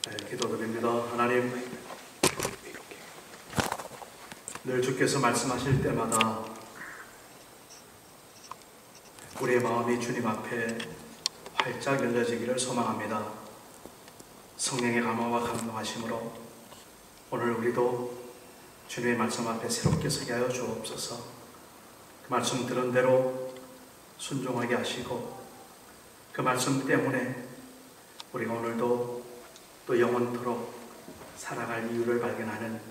기도드립니다. 하나님, 늘 주께서 말씀하실 때마다 우리의 마음이 주님 앞에 활짝 열려지기를 소망합니다. 성령의 감화와 감동하심으로 오늘 우리도 주님의 말씀 앞에 새롭게 서게 하여 주옵소서. 그 말씀 들은 대로 순종하게 하시고 그 말씀 때문에 우리가 오늘도 또 영원토록 살아갈 이유를 발견하는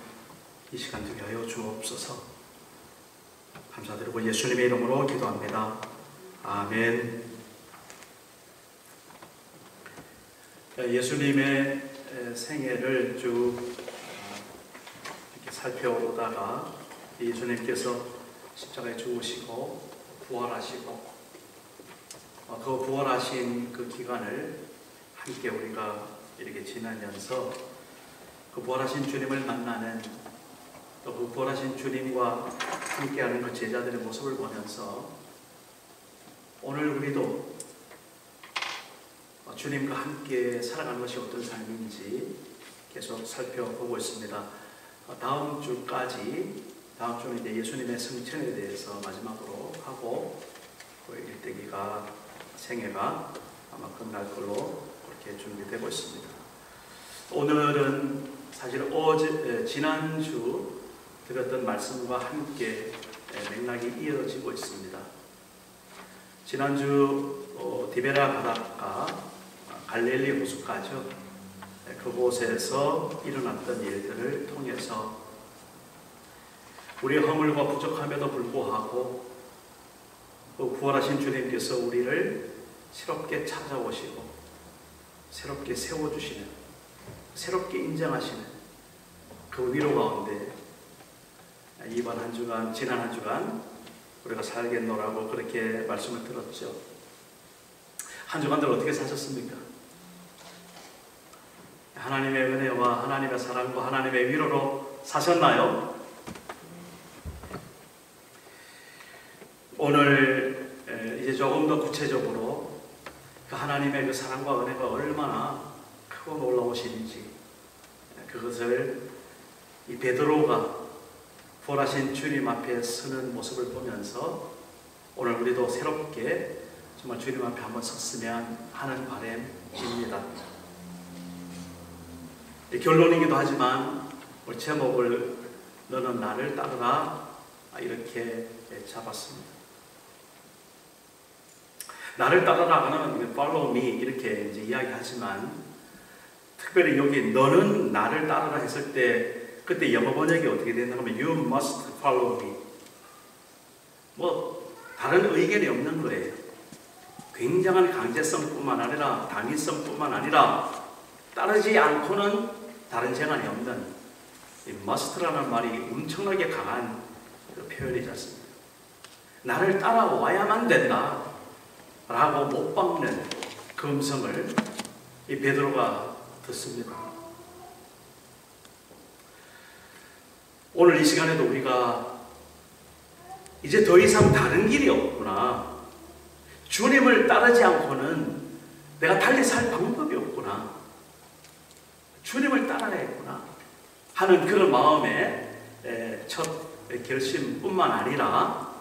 이 시간 되게 하여 주옵소서. 감사드리고 예수님의 이름으로 기도합니다. 아멘. 예수님의 생애를 쭉 이렇게 살펴보다가 예수님께서 십자가에 죽으시고 부활하시고 그 부활하신 그 기간을 함께 우리가 이렇게 지나면서 그 부활하신 주님을 만나는 또 그 부활하신 주님과 함께하는 그 제자들의 모습을 보면서 오늘 우리도 주님과 함께 살아가는 것이 어떤 삶인지 계속 살펴보고 있습니다. 다음 주는 이제 예수님의 승천에 대해서 마지막으로 하고 일대기가 생애가 아마 끝날 걸로 그렇게 준비되고 있습니다. 오늘은 사실 지난주 들었던 말씀과 함께 맥락이 이어지고 있습니다. 지난주 디베라 바닷가 갈릴리 호숫가죠. 그곳에서 일어났던 일들을 통해서 우리의 허물과 부족함에도 불구하고 부활하신 주님께서 우리를 새롭게 찾아오시고 새롭게 세워주시는, 새롭게 인정하시는 그 위로 가운데 이번 한 주간, 지난 한 주간 우리가 살겠노라고 그렇게 말씀을 들었죠. 한 주간들 어떻게 사셨습니까? 하나님의 은혜와 하나님의 사랑과 하나님의 위로로 사셨나요? 오늘 이제 조금 더 구체적으로 그 하나님의 그 사랑과 은혜가 얼마나 크고 놀라우신지 그것을 이 베드로가 부활하신 주님 앞에 서는 모습을 보면서 오늘 우리도 새롭게 정말 주님 앞에 한번 섰으면 하는 바람입니다. 결론이기도 하지만 우리 제목을 너는 나를 따르라 이렇게 잡았습니다. 나를 따르라는 follow me 이렇게 이제 이야기하지만 특별히 여기 너는 나를 따르라 했을 때 그때 영어 번역이 어떻게 된다고 하면 you must follow me. 뭐 다른 의견이 없는 거예요. 굉장한 강제성뿐만 아니라 당위성뿐만 아니라 따르지 않고는 다른 재간이 없는 이 must라는 말이 엄청나게 강한 그 표현이지 않습니까? 나를 따라와야만 된다 라고 못 박는 그 음성을 이 베드로가 듣습니다. 오늘 이 시간에도 우리가 이제 더 이상 다른 길이 없구나, 주님을 따르지 않고는 내가 달리 살 방법이 없구나, 주님을 따라야겠구나 하는 그런 마음의 첫 결심뿐만 아니라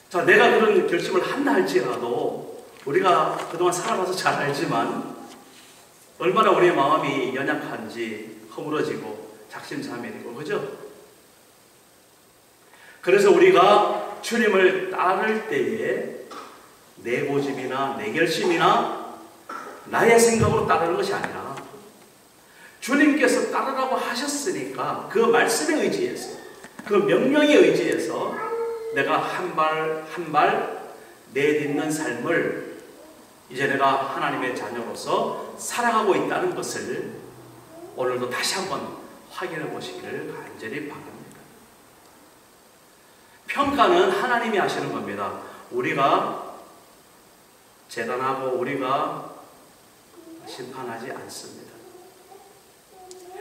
자, 내가 그런 결심을 한다 할지라도 우리가 그동안 살아가서 잘 알지만 얼마나 우리의 마음이 연약한지 허물어지고 작심삼일이고 그죠? 그래서 우리가 주님을 따를 때에 내 고집이나 내 결심이나 나의 생각으로 따르는 것이 아니라 주님께서 따르라고 하셨으니까 그 말씀에 의지해서 그 명령에 의지해서 내가 한 발 한 발 내딛는 삶을 이제 내가 하나님의 자녀로서 살아가고 있다는 것을 오늘도 다시 한번 확인해 보시기를 간절히 바랍니다. 평가는 하나님이 하시는 겁니다. 우리가 재단하고 우리가 심판하지 않습니다.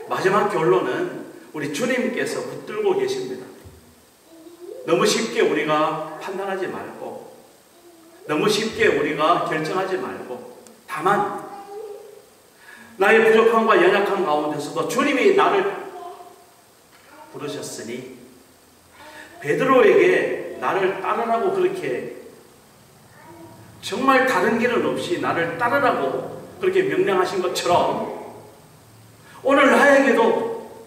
마지막 결론은 우리 주님께서 붙들고 계십니다. 너무 쉽게 우리가 판단하지 말고 너무 쉽게 우리가 결정하지 말고 다만 나의 부족함과 연약함 가운데서도 주님이 나를 부르셨으니 베드로에게 나를 따르라고 그렇게 정말 다른 길은 없이 나를 따르라고 그렇게 명령하신 것처럼 오늘 나에게도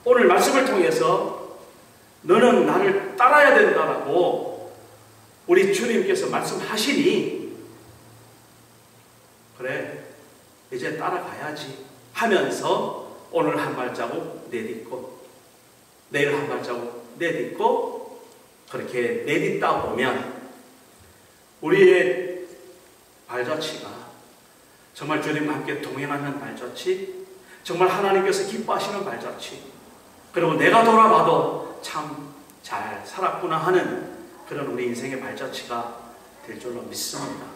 오늘 말씀을 통해서 너는 나를 따라야 된다라고 우리 주님께서 말씀하시니 그래 이제 따라가야지 하면서 오늘 한 발자국 내딛고 내일 한 발자국 내딛고 그렇게 내딛다 보면 우리의 발자취가 정말 주님과 함께 동행하는 발자취, 정말 하나님께서 기뻐하시는 발자취, 그리고 내가 돌아봐도 참 잘 살았구나 하는 그런 우리 인생의 발자취가 될 줄로 믿습니다.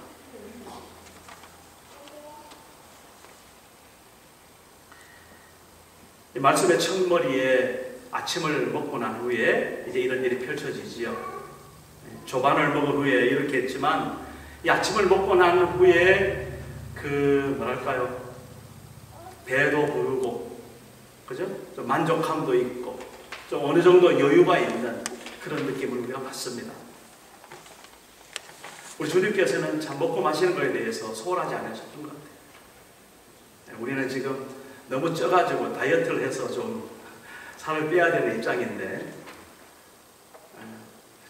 이 말씀의 첫머리에 아침을 먹고 난 후에 이제 이런 일이 펼쳐지지요. 조반을 먹은 후에 이렇게 했지만 이 아침을 먹고 난 후에 그 뭐랄까요, 배도 부르고 그죠? 좀 만족함도 있고 좀 어느 정도 여유가 있는 그런 느낌을 우리가 받습니다. 우리 주님께서는 참 먹고 마시는 것에 대해서 소홀하지 않으셨던 것 같아요. 우리는 지금 너무 쪄가지고 다이어트를 해서 좀 살을 빼야 되는 입장인데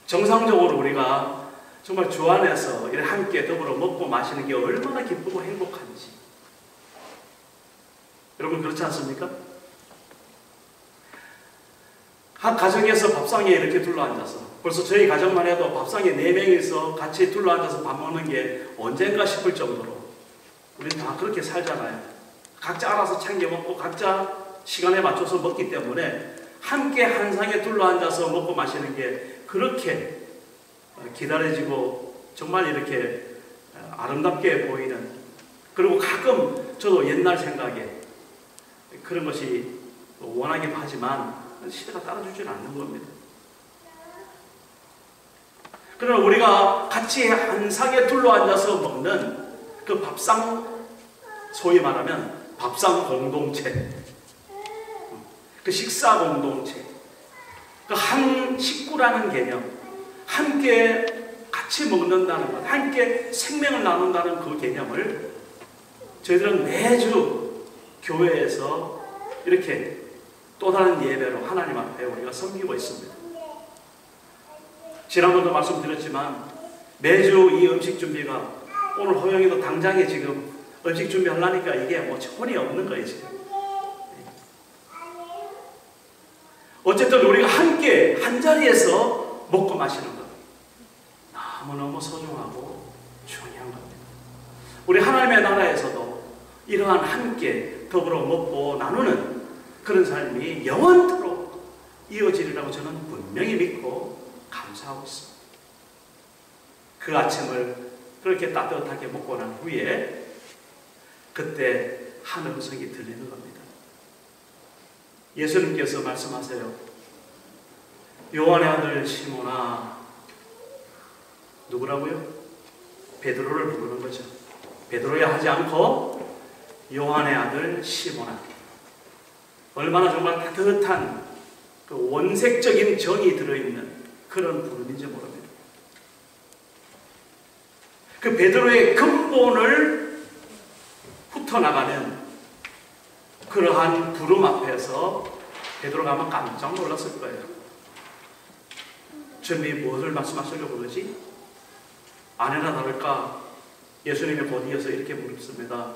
정상적으로 우리가 정말 주 안에서 이렇게 함께 더불어 먹고 마시는 게 얼마나 기쁘고 행복한지 여러분 그렇지 않습니까? 한 가정에서 밥상에 이렇게 둘러앉아서 벌써 저희 가정만 해도 밥상에 4명이서 같이 둘러앉아서 밥 먹는 게 언젠가 싶을 정도로 우리는 다 그렇게 살잖아요. 각자 알아서 챙겨 먹고 각자 시간에 맞춰서 먹기 때문에 함께 한 상에 둘러앉아서 먹고 마시는 게 그렇게 기다려지고 정말 이렇게 아름답게 보이는, 그리고 가끔 저도 옛날 생각에 그런 것이 원하긴 하지만 시대가 따라주지는 않는 겁니다. 그러나 우리가 같이 한 상에 둘러앉아서 먹는 그 밥상, 소위 말하면 밥상 공동체, 그 식사 공동체, 그 한 식구라는 개념, 함께 같이 먹는다는 것, 함께 생명을 나눈다는 그 개념을 저희들은 매주 교회에서 이렇게 또 다른 예배로 하나님 앞에 우리가 섬기고 있습니다. 지난번도 말씀드렸지만 매주 이 음식 준비가, 오늘 호영이도 당장에 지금 음식 준비하려니까 이게 뭐 천이 없는 거예요 지금. 어쨌든 우리가 함께 한 자리에서 먹고 마시는 것 너무너무 소중하고 중요한 겁니다. 우리 하나님의 나라에서도 이러한 함께 더불어 먹고 나누는 그런 삶이 영원토록 이어지리라고 저는 분명히 믿고 감사하고 있습니다. 그 아침을 그렇게 따뜻하게 먹고 난 후에 그때 한 음성이 들리는 겁니다. 예수님께서 말씀하세요. 요한의 아들 시몬아, 누구라고요? 베드로를 부르는 거죠. 베드로야 하지 않고 요한의 아들 시몬아. 얼마나 정말 따뜻한 그 원색적인 정이 들어있는 그런 부름인지 모릅니다. 그 베드로의 근본을 훑어나가는 그러한 부름 앞에서 베드로가 아마 깜짝 놀랐을 거예요. 주님이 무엇을 말씀하시려고 그러지? 아내나 다를까 예수님의 보디에서 이렇게 물었습니다.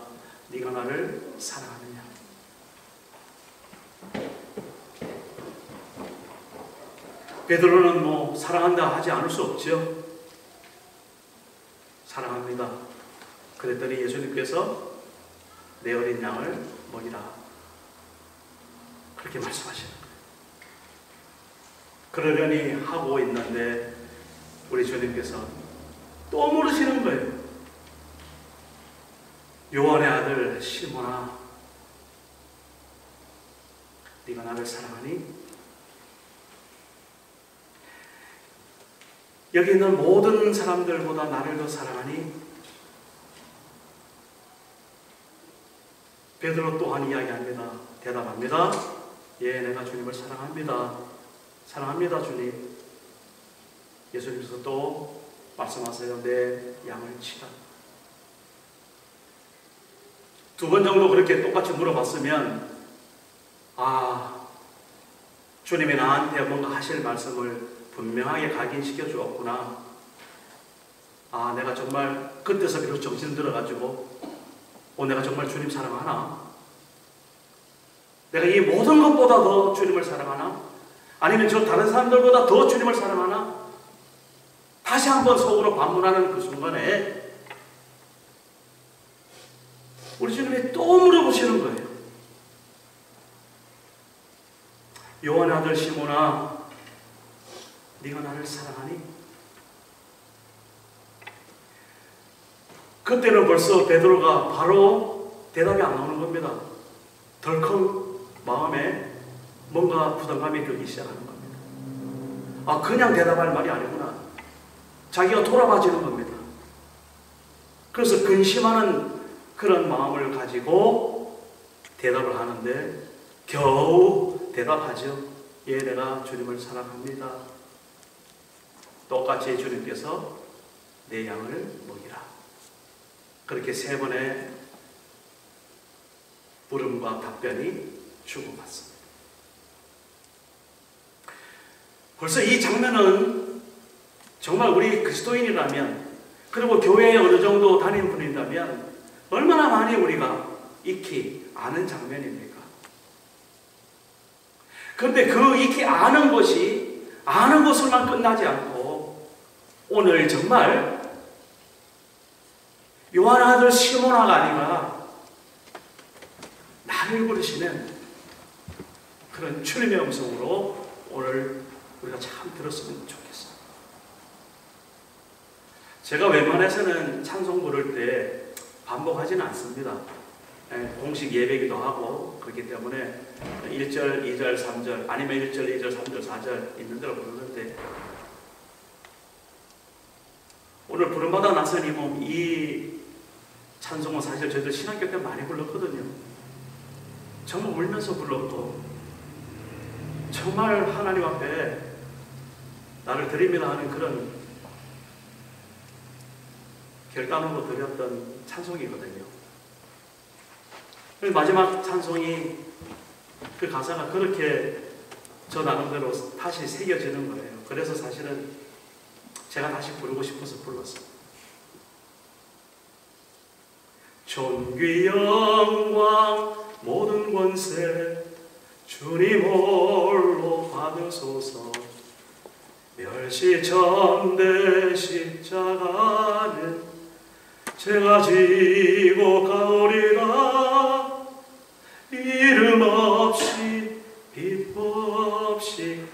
네가 나를 사랑하느냐? 베드로는 뭐 사랑한다 하지 않을 수 없죠. 사랑합니다. 그랬더니 예수님께서 내 어린 양을 먹이라, 그렇게 말씀하시는 거예요. 그러려니 하고 있는데 우리 주님께서 또 물으시는 거예요. 요한의 아들 시몬아, 네가 나를 사랑하니? 여기 있는 모든 사람들보다 나를 더 사랑하니? 베드로 또한 이야기합니다. 대답합니다. 예, 내가 주님을 사랑합니다. 사랑합니다, 주님. 예수님께서 또 말씀하세요. 내 양을 치라. 두 번 정도 그렇게 똑같이 물어봤으면 주님이 나한테 뭔가 하실 말씀을 분명하게 각인시켜 주었구나. 내가 정말 그때서 비로소 정신 들어가지고 내가 정말 주님 사랑하나? 내가 이 모든 것보다 더 주님을 사랑하나? 아니면 저 다른 사람들보다 더 주님을 사랑하나? 다시 한번 속으로 반문하는 그 순간에 우리 주님이 또 물어보시는 거예요. 요한의 아들 시몬아, 네가 나를 사랑하니? 그때는 벌써 베드로가 바로 대답이 안 나오는 겁니다. 덜컥 마음에 뭔가 부담감이 들기 시작하는 겁니다. 그냥 대답할 말이 아니구나. 자기가 돌아봐지는 겁니다. 그래서 근심하는 그런 마음을 가지고 대답을 하는데 겨우 대답하죠. 예, 내가 주님을 사랑합니다. 똑같이 주님께서 내 양을 먹이라. 그렇게 세 번의 물음과 답변이 주고받습니다. 벌써 이 장면은 정말 우리 그리스도인이라면, 그리고 교회에 어느 정도 다니는 분이라면 얼마나 많이 우리가 익히 아는 장면입니까? 그런데 그 익히 아는 것이 아는 것으로만 끝나지 않고 오늘 정말 요한의 아들 시몬아가 아니라 나를 부르시는 그런 주님의 음성으로 오늘 우리가 참 들었으면 좋겠어요. 제가 웬만해서는 찬송 부를 때 반복하지는 않습니다. 공식 예배기도 하고 그렇기 때문에 1절, 2절, 3절 아니면 1절, 2절, 3절, 4절 있는 대로 부르는데 오늘 부름받아 나선 이 찬송은 사실 저희들 신학교 때 많이 불렀거든요. 정말 울면서 불렀고 정말 하나님 앞에 나를 드립니다 하는 그런 결단으로 드렸던 찬송이거든요. 마지막 찬송이 그 가사가 그렇게 저 나름대로 다시 새겨지는 거예요. 그래서 사실은 제가 다시 부르고 싶어서 불렀어요. 존귀 영광 모든 권세 주님 홀로 받으소서. 멸시천대 십자가는 제가 지고 가오리라. 이름 없이 비법 없이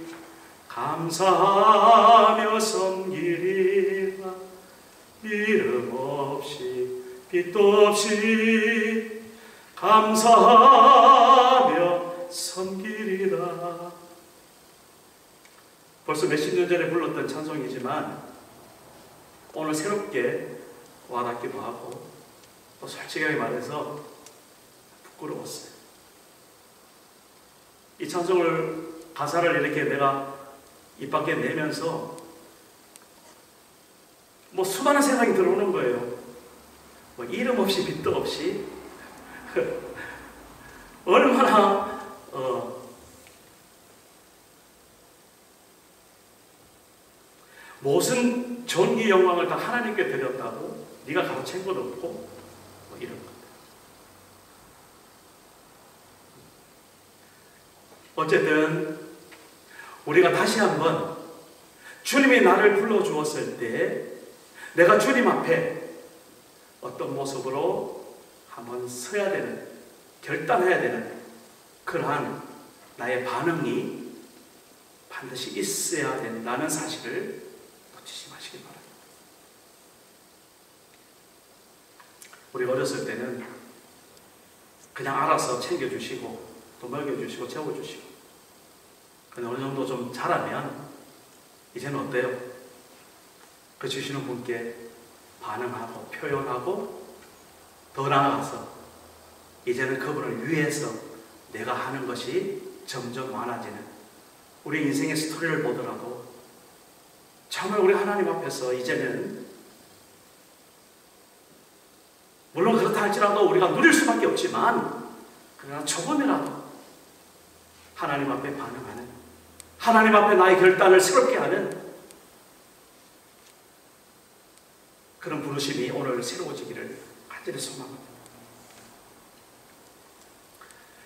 감사하며 섬기리라. 이름 없이 빛도 없이 감사하며 섬기리라. 벌써 몇십 년 전에 불렀던 찬송이지만 오늘 새롭게 와닿기도 하고 또 솔직하게 말해서 부끄러웠어요. 이 찬송을 가사를 이렇게 내가 입 밖에 내면서 수많은 생각이 들어오는 거예요. 이름 없이 빛도 없이 얼마나 무슨 존귀 영광을 다 하나님께 드렸다고 네가 가르친 것 없고 이런 것. 어쨌든 우리가 다시 한번 주님이 나를 불러주었을 때 내가 주님 앞에 어떤 모습으로 한번 서야 되는, 결단해야 되는 그러한 나의 반응이 반드시 있어야 된다는 사실을 놓치지 마시기 바랍니다. 우리가 어렸을 때는 그냥 알아서 챙겨주시고 또 먹여주시고 재워주시고, 근데 어느 정도 좀 자라면 이제는 어때요? 그 주시는 분께 반응하고 표현하고 더 나아가서 이제는 그분을 위해서 내가 하는 것이 점점 많아지는 우리 인생의 스토리를 보더라도 정말 우리 하나님 앞에서 이제는 물론 그렇다 할지라도 우리가 누릴 수밖에 없지만 그러나 조금이라도 하나님 앞에 반응하는, 하나님 앞에 나의 결단을 새롭게 하는 그런 부르심이 오늘 새로워지기를 간절히 소망합니다.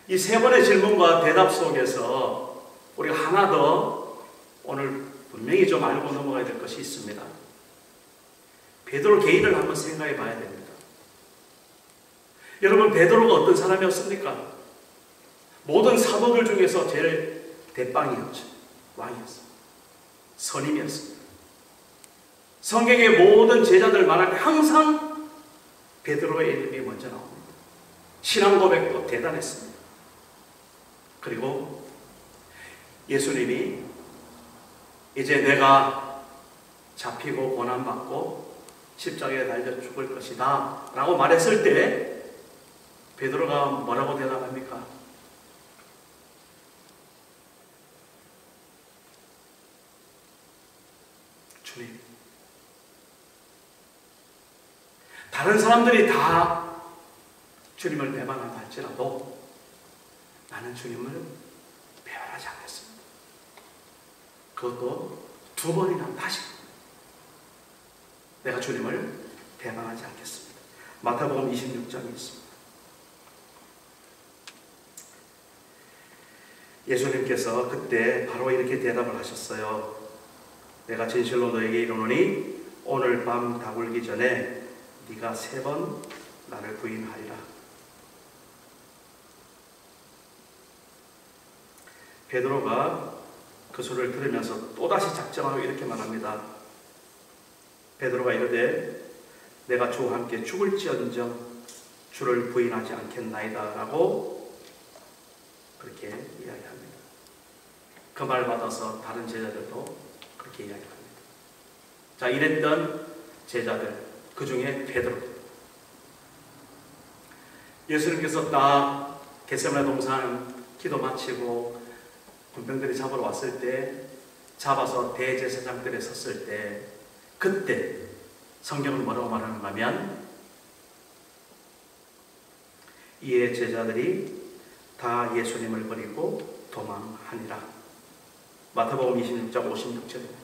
이 세 번의 질문과 대답 속에서 우리가 하나 더 오늘 분명히 좀 알고 넘어가야 될 것이 있습니다. 베드로 개인을 한번 생각해 봐야 됩니다. 여러분, 베드로가 어떤 사람이었습니까? 모든 사도들 중에서 제일 대빵이었죠. 왕이었어요. 선임이었습니다. 성경의 모든 제자들 말할 때 항상 베드로의 이름이 먼저 나옵니다. 신앙 고백도 대단했습니다. 그리고 예수님이 이제 내가 잡히고 고난받고 십자가에 달려 죽을 것이다 라고 말했을 때 베드로가 뭐라고 대답합니까? 주님. 다른 사람들이 다 주님을 배반한다 할지라도 나는 주님을 배반하지 않겠습니다. 그것도 두 번이나 다시 내가 주님을 배반하지 않겠습니다. 마태복음 26장에 있습니다. 예수님께서 그때 바로 이렇게 대답을 하셨어요. 내가 진실로 너에게 이르노니 오늘 밤 다굴기 전에 네가 3번 나를 부인하리라. 베드로가 그 소리를 들으면서 또다시 작정하고 이렇게 말합니다. 베드로가 이르되 내가 주와 함께 죽을지언정 주를 부인하지 않겠나이다 라고 그렇게 이야기합니다. 그 말 받아서 다른 제자들도 그렇게 이야기합니다. 자, 이랬던 제자들, 그 중에 베드로. 예수님께서 딱 겟세마네 동산 기도 마치고 군병들이 잡으러 왔을 때, 잡아서 대제사장들에 섰을 때, 그때 성경은 뭐라고 말하는가 하면 이에 제자들이 다 예수님을 버리고 도망하니라. 마태복음 26장 56절입니다.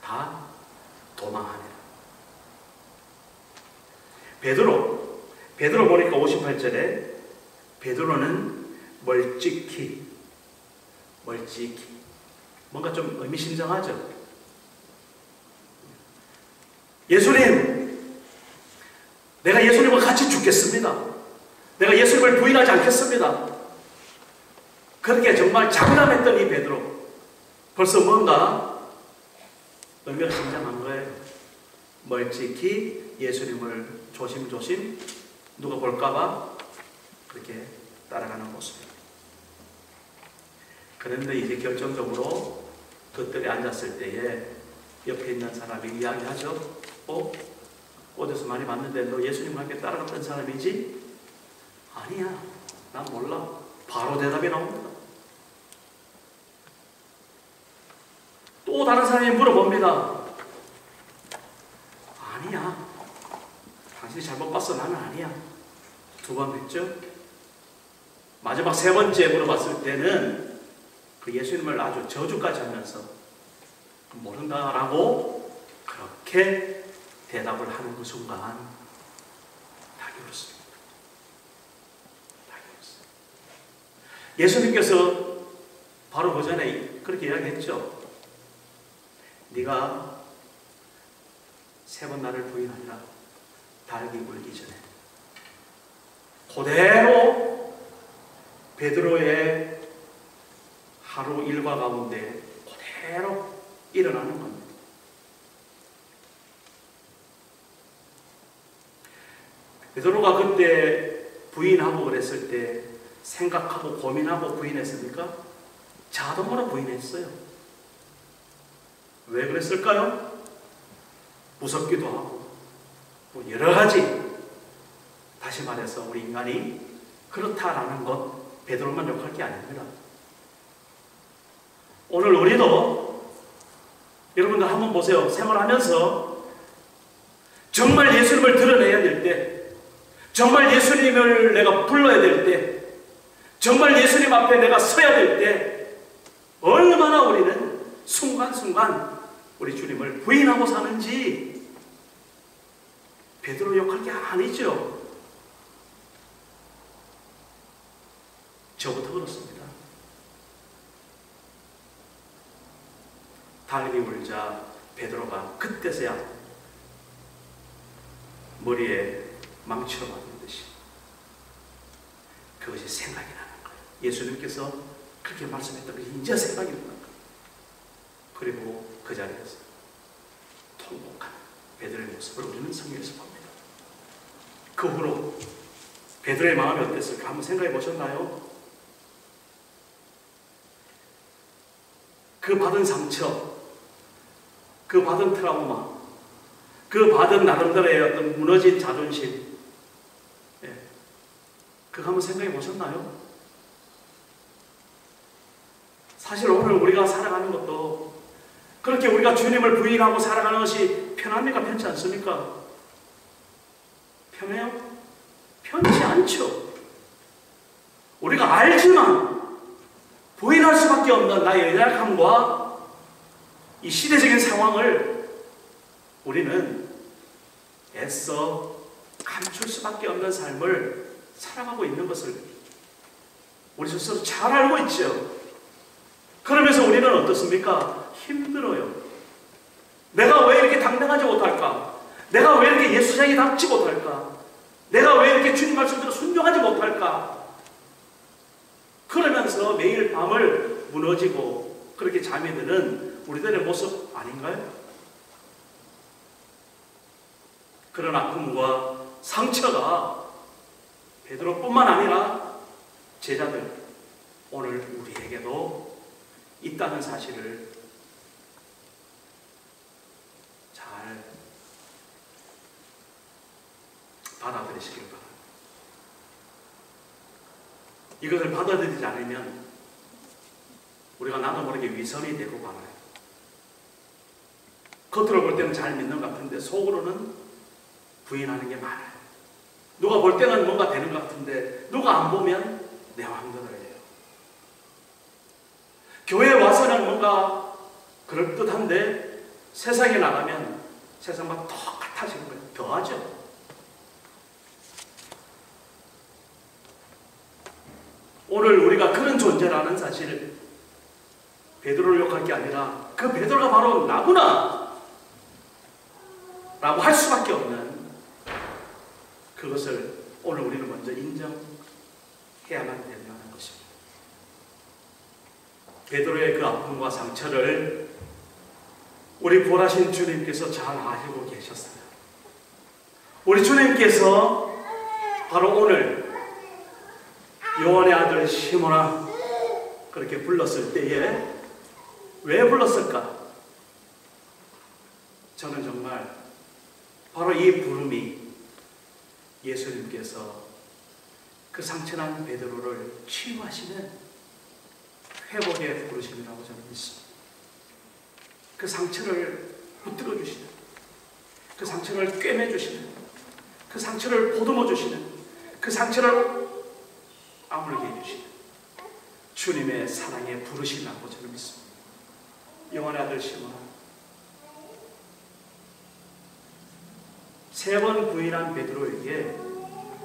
다 도망하니라. 베드로 보니까 58절에 베드로는 멀찍히 뭔가 좀 의미심장하죠. 예수님, 내가 예수님과 같이 죽겠습니다. 내가 예수님을 부인하지 않겠습니다. 그렇게 정말 장담했던 이 베드로, 벌써 뭔가 의미가 심장한 거예요. 멀찍히 예수님을 조심조심 누가 볼까봐 그렇게 따라가는 모습입니다. 그런데 이제 결정적으로 그 뜰에 앉았을 때에 옆에 있는 사람이 이야기하죠. 어디서 많이 봤는데 너 예수님과 함께 따라갔던 사람이지? 아니야, 난 몰라. 바로 대답이 나옵니다. 또 다른 사람이 물어봅니다. 아니야, 당신이 잘못 봤어. 나는 아니야. 2번 했죠. 마지막 3번째 물어봤을 때는 그 예수님을 아주 저주까지 하면서 모른다라고 그렇게 대답을 하는 그 순간 다 이뤘습니다. 예수님께서 바로 그 전에 그렇게 이야기했죠. 네가 3번 나를 부인하리라. 달기 울기 전에. 그대로 베드로의 하루 일과 가운데 그대로 일어나는 겁니다. 베드로가 그때 부인하고 그랬을 때 생각하고 고민하고 부인했습니까? 자동으로 부인했어요. 왜 그랬을까요? 무섭기도 하고 뭐 여러 가지 다시 말해서 우리 인간이 그렇다라는 것 베드로만 욕할 게 아닙니다. 오늘 우리도 여러분들 한번 보세요. 생활하면서 정말 예수님을 드러내야 될 때, 정말 예수님을 내가 불러야 될 때, 정말 예수님 앞에 내가 서야 될 때 얼마나 우리는 순간순간 우리 주님을 부인하고 사는지 베드로 욕할 게 아니죠. 저부터 그렇습니다. 달리 울자 베드로가 그때서야 머리에 망치로 맞은 듯이 그것이 생각이 나는 거예요. 예수님께서 그렇게 말씀했던 것이 이제 생각이 나는 거예요. 그리고 그 자리에서 통곡한 베드로의 모습을 우리는 성경에서 봅니다. 그 후로 베드로의 마음이 어땠을까 한번 생각해 보셨나요? 그 받은 상처, 그 받은 트라우마, 그 받은 나름대로의 어떤 무너진 자존심, 그거 한번 생각해 보셨나요? 사실 오늘 우리가 살아가는 것도 그렇게 우리가 주님을 부인하고 살아가는 것이 편합니까? 편치 않습니까? 편해요? 편치 않죠. 우리가 알지만 부인할 수밖에 없는 나의 연약함과 이 시대적인 상황을 우리는 애써 감출 수밖에 없는 삶을 살아가고 있는 것을 우리 스스로 잘 알고 있죠. 그러면서 우리는 어떻습니까? 힘들어요. 내가 왜 이렇게 당당하지 못할까? 내가 왜 이렇게 예수장에 닿지 못할까? 내가 왜 이렇게 주님 말씀대로 순종하지 못할까? 그러면서 매일 밤을 무너지고 그렇게 잠이 드는 우리들의 모습 아닌가요? 그런 아픔과 상처가 베드로뿐만 아니라 제자들 오늘 우리에게도 있다는 사실을 잘 받아들이시길 바랍니다. 이것을 받아들이지 않으면 우리가 나도 모르게 위선이 되고 말아요. 겉으로 볼 때는 잘 믿는 것 같은데 속으로는 부인하는 게 많아요. 누가 볼 때는 뭔가 되는 것 같은데 누가 안 보면 내 마음대로 해요. 교회에 와서는 뭔가 그럴듯한데 세상에 나가면 세상과 똑같아지는 거예요. 더하죠. 오늘 우리가 그런 존재라는 사실을 베드로를 욕할 게 아니라 그 베드로가 바로 나구나 라고 할 수밖에 없는 그것을 오늘 우리는 먼저 인정해야만 된다는 것입니다. 베드로의 그 아픔과 상처를 우리 부활하신 주님께서 잘 아시고 계셨어요. 우리 주님께서 바로 오늘 요한의 아들 시몬아 그렇게 불렀을 때에 왜 불렀을까? 저는 정말 바로 이 부름이 예수님께서 그 상처난 베드로를 치유하시는 회복의 부르심이라고 저는 믿습니다. 그 상처를 붙들어 주시는, 그 상처를 꿰매 주시는, 그 상처를 보듬어 주시는, 그 상처를 아물게 해주시는 주님의 사랑의 부르심이라고 저는 믿습니다. 요한의 아들 시몬아, 3번 부인한 베드로에게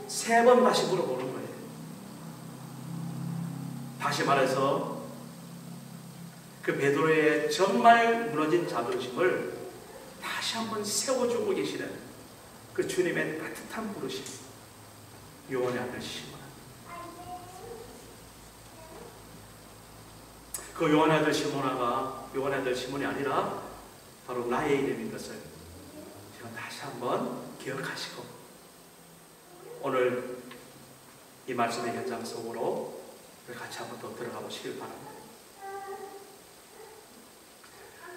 3번 다시 물어보는 거예요. 다시 말해서 그 베드로의 정말 무너진 자존심을 다시 한번 세워주고 계시는 그 주님의 따뜻한 부르심, 요한의 아들 시몬아. 그 요한의 아들 시몬아가 요한의 아들 시몬이 아니라 바로 나의 이름인 것을 제가 다시 한번 기억하시고 오늘 이 말씀의 현장 속으로 같이 한번 더 들어가 보시길 바랍니다.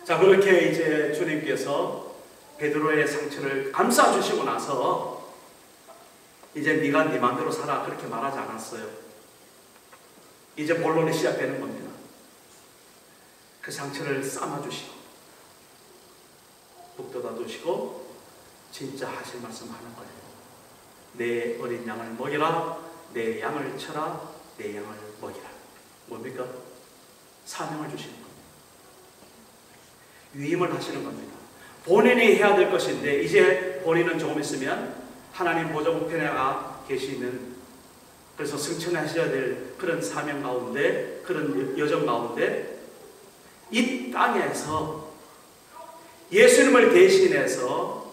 자, 그렇게 이제 주님께서 베드로의 상처를 감싸주시고 나서 이제 네가 네 마음대로 살아 그렇게 말하지 않았어요. 이제 본론이 시작되는 겁니다. 그 상처를 삶아주시고 북돋아 두시고 진짜 하실 말씀 하는 거예요. 내 어린 양을 먹이라, 내 양을 쳐라, 내 양을 먹이라. 뭡니까? 사명을 주시는 겁니다. 위임을 하시는 겁니다. 본인이 해야 될 것인데 이제 본인은 조금 있으면 하나님 보좌 우편에 계시는, 그래서 승천하셔야 될 그런 사명 가운데, 그런 여정 가운데 이 땅에서 예수님을 대신해서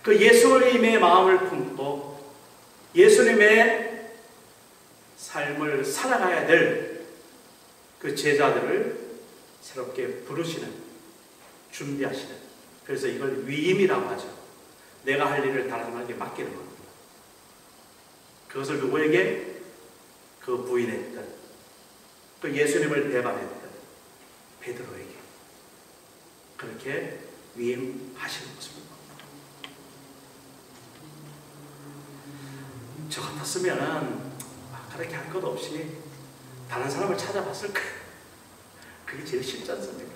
그 예수님의 마음을 품고 예수님의 삶을 살아가야 될 그 제자들을 새롭게 부르시는, 준비하시는, 그래서 이걸 위임이라고 하죠. 내가 할 일을 다른 사람에게 맡기는 겁니다. 그것을 누구에게? 그 부인했던, 그 예수님을 배반했던 베드로에게 그렇게 위임하시는 것입니다. 저 같았으면 그렇게 할 것 없이 다른 사람을 찾아봤을 거예요. 그게 제일 쉽지 않습니까?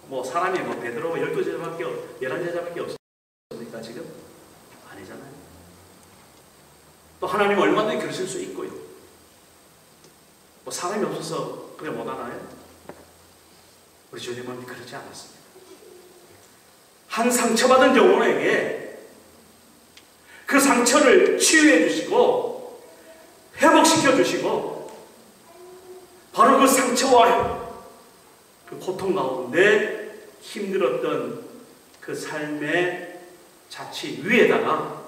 뭐 사람이 뭐 베드로가 12제자밖에 11제자밖에 없습니까 지금? 아니잖아요. 또 하나님은 얼마든지 그러실 수 있고요. 뭐 사람이 없어서 그래 못하나요? 우리 주님은 그렇지 않았습니다. 한 상처받은 영혼에게 그 상처를 치유해 주시고 회복시켜 주시고 바로 그 상처와 그 고통 가운데 힘들었던 그 삶의 자취 위에다가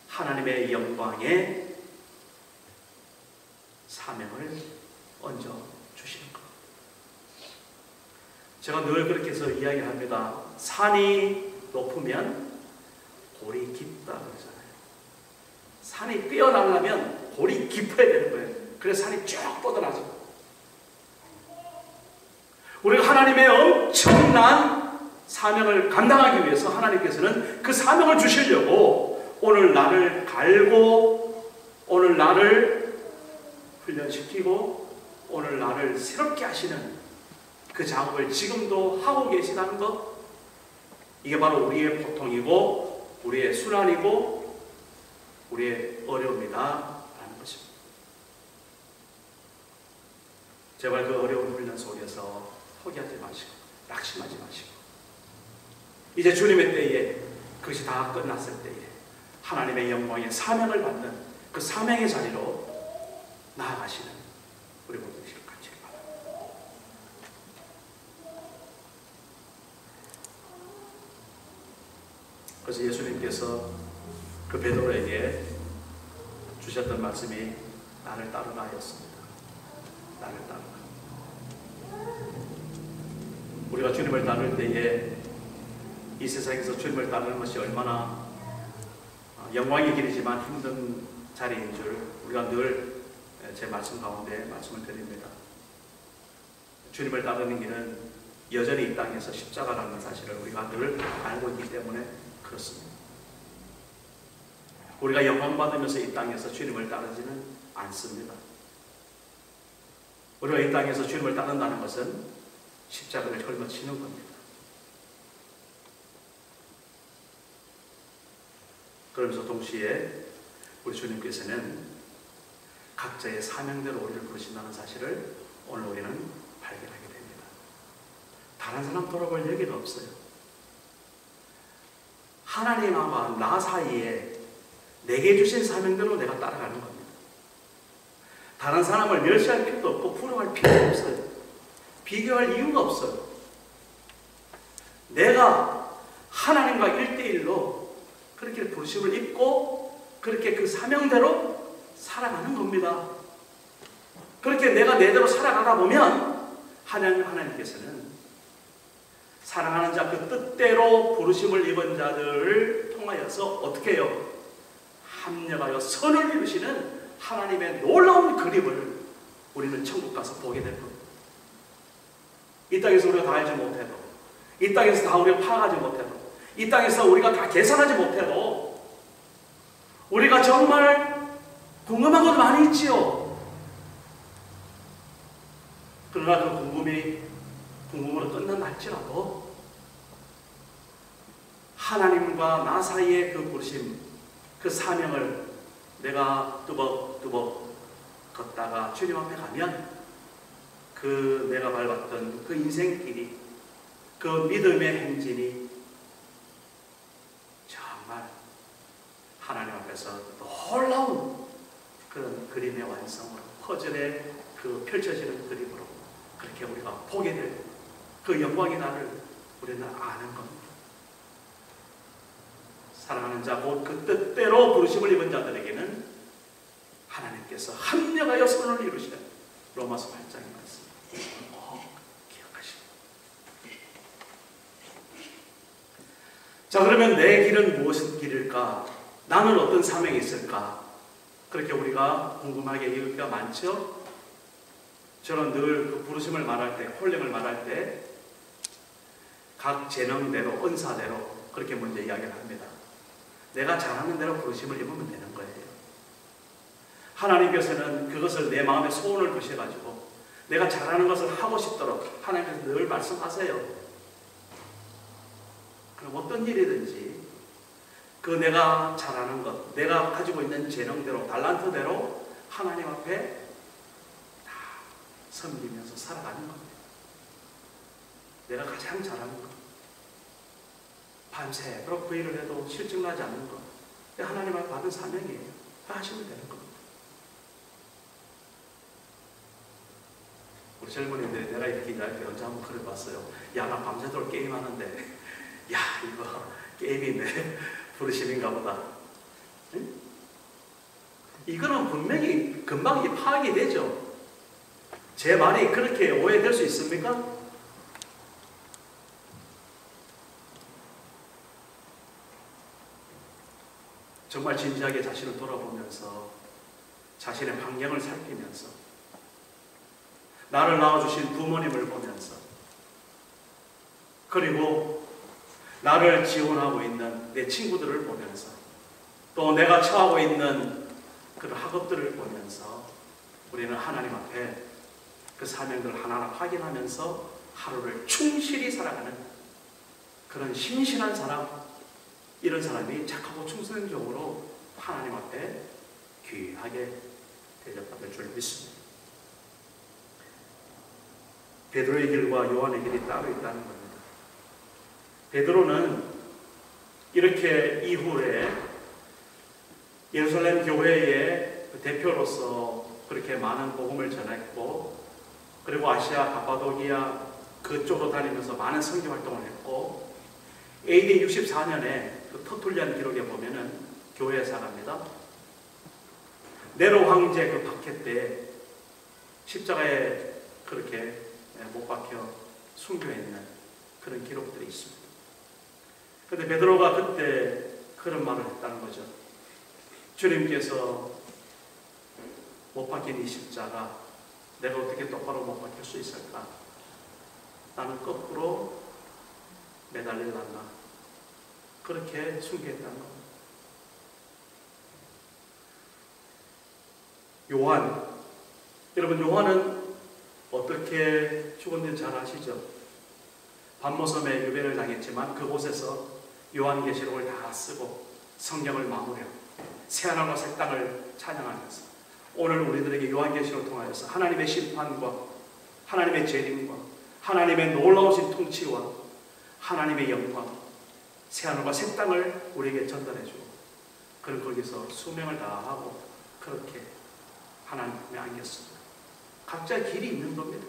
하나님의 영광의 사명을 얹어 주시는 것. 제가 늘 그렇게 해서 이야기합니다. 산이 높으면 골이 깊다 그러잖아요. 산이 뛰어나려면 골이 깊어야 되는 거예요. 그래서 산이 쭉 뻗어나죠. 우리가 하나님의 엄청난 사명을 감당하기 위해서 하나님께서는 그 사명을 주시려고 오늘 나를 갈고 오늘 나를 훈련시키고 오늘 나를 새롭게 하시는 그 작업을 지금도 하고 계시다는 것, 이게 바로 우리의 고통이고 우리의 순환이고 우리의 어려움이다 라는 것입니다. 제발 그 어려운 훈련 속에서 포기하지 마시고 낙심하지 마시고 이제 주님의 때에 그것이 다 끝났을 때에 하나님의 영광의 사명을 받는 그 사명의 자리로 나아가시는 우리 모두 되시길 간절히 바랍니다. 그래서 예수님께서 그 베드로에게 주셨던 말씀이 나를 따르라였습니다. 나를 따르라. 우리가 주님을 따를 때에 이 세상에서 주님을 따르는 것이 얼마나 영광의 길이지만 힘든 자리인 줄 우리가 늘 제 말씀 가운데 말씀을 드립니다. 주님을 따르는 길은 여전히 이 땅에서 십자가라는 사실을 우리가 늘 알고 있기 때문에 그렇습니다. 우리가 영광 받으면서 이 땅에서 주님을 따르지는 않습니다. 우리가 이 땅에서 주님을 따른다는 것은 십자가를 짊어지는 겁니다. 그러면서 동시에 우리 주님께서는 각자의 사명대로 우리를 부르신다는 사실을 오늘 우리는 발견하게 됩니다. 다른 사람 돌아볼 여기가 없어요. 하나님과 나 사이에 내게 주신 사명대로 내가 따라가는 겁니다. 다른 사람을 멸시할 필요도 없고 부러워할 필요도 없어요. 비교할 이유가 없어요. 내가 하나님과 1대1로 그렇게 부르심을 입고 그렇게 그 사명대로 살아가는 겁니다. 그렇게 내가 내대로 살아가다 보면 하나님께서는 사랑하는 자 그 뜻대로 부르심을 입은 자들을 통하여서 어떻게 해요? 합력하여 선을 이루시는 하나님의 놀라운 그림을 우리는 천국 가서 보게 될 겁니다. 이 땅에서 우리가 다 알지 못해도, 이 땅에서 다 우리가 파악하지 못해도, 이 땅에서 우리가 다 계산하지 못해도 우리가 정말 궁금한 것 많이 있지요. 그러나 그 궁금으로 끝난다 할지라도 하나님과 나 사이의 그 부르심, 그 사명을 내가 뚜벅뚜벅 걷다가 주님 앞에 가면 그 내가 밟았던 그 인생길이, 그 믿음의 행진이 정말 하나님 앞에서 놀라운 그런 그림의 완성으로, 퍼즐의 그 펼쳐지는 그림으로 그렇게 우리가 보게 될 그 영광의 날을 우리는 아는 겁니다. 사랑하는 자, 곧 그 뜻대로 부르심을 입은 자들에게는 하나님께서 합력하여 선을 이루시는 로마서 8장의 말씀 기억하시고. 자, 그러면 내 길은 무엇의 길일까? 나는 어떤 사명이 있을까? 그렇게 우리가 궁금하게 읽을 때가 많죠? 저는 늘 그 부르심을 말할 때, 콜링을 말할 때 각 재능대로, 은사대로 그렇게 먼저 이야기를 합니다. 내가 잘하는 대로 부르심을 입으면 되는 거예요. 하나님께서는 그것을 내 마음에 소원을 두셔가지고 내가 잘하는 것을 하고 싶도록 하나님께서 늘 말씀하세요. 그럼 어떤 일이든지 그 내가 잘하는 것, 내가 가지고 있는 재능대로, 달란트대로 하나님 앞에 다 섬기면서 살아가는 겁니다. 내가 가장 잘하는 것, 밤새도록 그 일을 해도 실증나지 않는 것, 하나님 앞에 받은 사명이에요. 하시면 되는 겁니다. 우리 젊은이들, 내가 이렇게 일할 때 언제 한번 그래 봤어요. 야, 나 밤새도록 게임하는데, 야, 이거 게임이 내 부르심인가 보다. 응? 이거는 분명히 금방 파악이 되죠. 제 말이 그렇게 오해될 수 있습니까? 정말 진지하게 자신을 돌아보면서 자신의 환경을 살피면서 나를 낳아주신 부모님을 보면서 그리고 나를 지원하고 있는 내 친구들을 보면서 또 내가 처하고 있는 그런 학업들을 보면서 우리는 하나님 앞에 그 사명들을 하나하나 확인하면서 하루를 충실히 살아가는 그런 신실한 사람, 이런 사람이 착하고 충성적으로 하나님 앞에 귀하게 대접받을 줄 믿습니다. 베드로의 길과 요한의 길이 따로 있다는 겁니다. 베드로는 이렇게 이후에 예루살렘 교회의 대표로서 그렇게 많은 복음을 전했고, 그리고 아시아, 가파도기아 그쪽으로 다니면서 많은 선교 활동을 했고, AD 64년에 그 터툴리안 기록에 보면은 교회 사가입니다. 네로 황제 그 박해 때 십자가에 그렇게 못 박혀 순교해 있는 그런 기록들이 있습니다. 그런데 베드로가 그때 그런 말을 했다는 거죠. 주님께서 못 박힌 이 십자가 내가 어떻게 똑바로 못 박힐 수 있을까? 나는 거꾸로 매달릴란다. 그렇게 순교했다는 겁니다. 요한, 여러분 요한은 어떻게 죽었는지 잘 아시죠? 반모섬에 유배를 당했지만 그곳에서 요한계시록을 다 쓰고 성경을 마무리하고 새하늘과 새 땅을 찬양하면서 오늘 우리들에게 요한계시록을 통하여서 하나님의 심판과 하나님의 재림과 하나님의 놀라우신 통치와 하나님의 영광, 새하늘과 새 땅을 우리에게 전달해주고, 그리고 거기서 수명을 다하고 그렇게 하나님의 안겼습니다. 각자의 길이 있는 겁니다.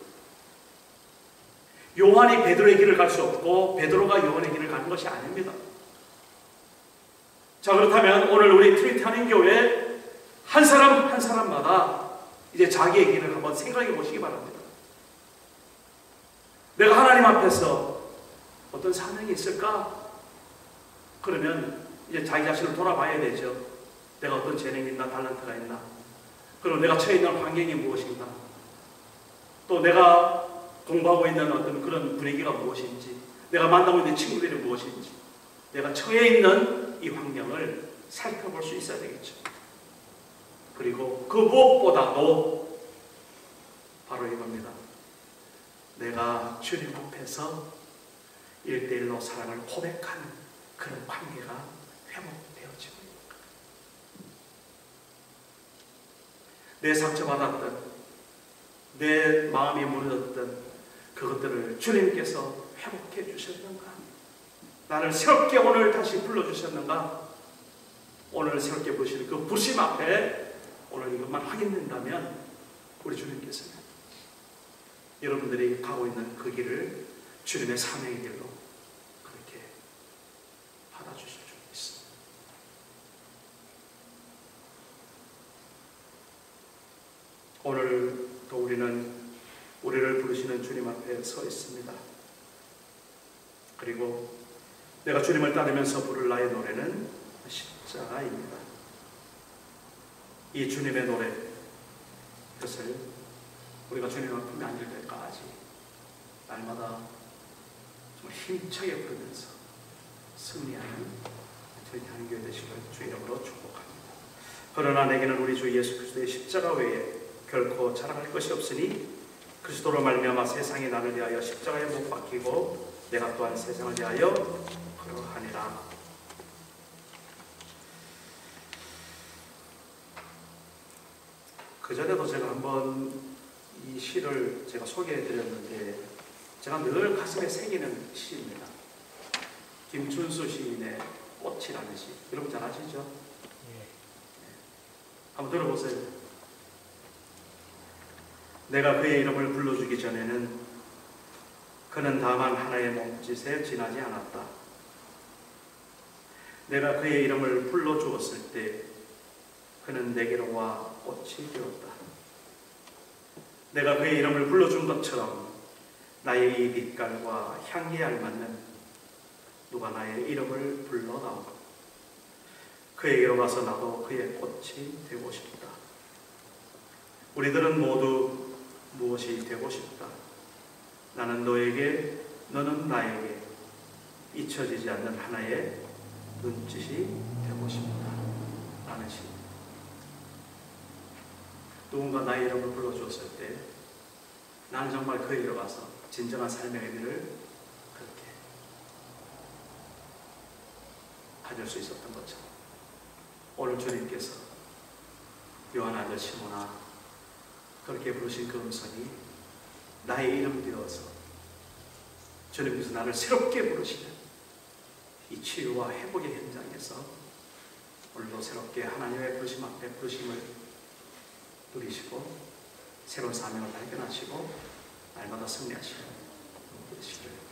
요한이 베드로의 길을 갈 수 없고 베드로가 요한의 길을 가는 것이 아닙니다. 자, 그렇다면 오늘 우리 트리니티 한인교회 한 사람 한 사람마다 이제 자기의 길을 한번 생각해 보시기 바랍니다. 내가 하나님 앞에서 어떤 사명이 있을까? 그러면 이제 자기 자신을 돌아봐야 되죠. 내가 어떤 재능이 있나, 달란트가 있나, 그리고 내가 처해 있는 환경이 무엇인가, 또 내가 공부하고 있는 어떤 그런 분위기가 무엇인지, 내가 만나고 있는 친구들이 무엇인지, 내가 처해 있는 이 환경을 살펴볼 수 있어야 되겠죠. 그리고 그 무엇보다도 바로 이겁니다. 내가 주님 앞에서 1대1로 사랑을 고백하는 그런 관계가 회복되어지고, 내 상처받았던, 내 마음이 무너졌던 그것들을 주님께서 회복해 주셨는가? 나를 새롭게 오늘 다시 불러주셨는가? 오늘 새롭게 부르시는 그 부르심 앞에 오늘 이것만 확인된다면 우리 주님께서는 여러분들이 가고 있는 그 길을 주님의 사명의 길로 그렇게 받아주실 줄 믿습니다. 오늘도 우리는 우리를 부르시는 주님 앞에 서 있습니다. 그리고 내가 주님을 따르면서 부를 나의 노래는 십자가입니다. 이 주님의 노래, 그것을 우리가 주님 앞에 앉을 때까지 날마다 정말 힘차게 부르면서 승리하는 저희 하나님교회 되시길 주 이름으로 축복합니다. 그러나 내게는 우리 주 예수 그리스도의 십자가 외에 결코 자랑할 것이 없으니 그리스도로 말미암아 세상이 나를 위하여 십자가에 못 박히고 내가 또한 세상을 위하여 그러하니라. 그전에도 제가 한번 이 시를 제가 소개해 드렸는데 제가 늘 가슴에 새기는 시입니다. 김춘수 시인의 꽃이라는 시. 여러분 잘 아시죠? 네. 한번 들어보세요. 내가 그의 이름을 불러주기 전에는 그는 다만 하나의 몸짓에 지나지 않았다. 내가 그의 이름을 불러주었을 때 그는 내게로 와 꽃이 되었다. 내가 그의 이름을 불러준 것처럼 나의 이 빛깔과 향기에 알맞는 누가 나의 이름을 불러다오. 그에게로 가서 나도 그의 꽃이 되고 싶다. 우리들은 모두 무엇이 되고 싶다. 나는 너에게, 너는 나에게 잊혀지지 않는 하나의 눈짓이 되고 싶다. 라는 시. 누군가 나의 이름을 불러주었을 때 나는 정말 그에게로 가서 진정한 삶의 의미를 그렇게 가질 수 있었던 것처럼 오늘 주님께서 요한 아들 시몬아 그렇게 부르신 그 음성이 나의 이름 되어서 주님께서 나를 새롭게 부르시는 이 치유와 회복의 현장에서 오늘도 새롭게 하나님의 부르심 앞에 부르심을 누리시고 새로운 사명을 발견하시고 날마다 승리하시는 되시기를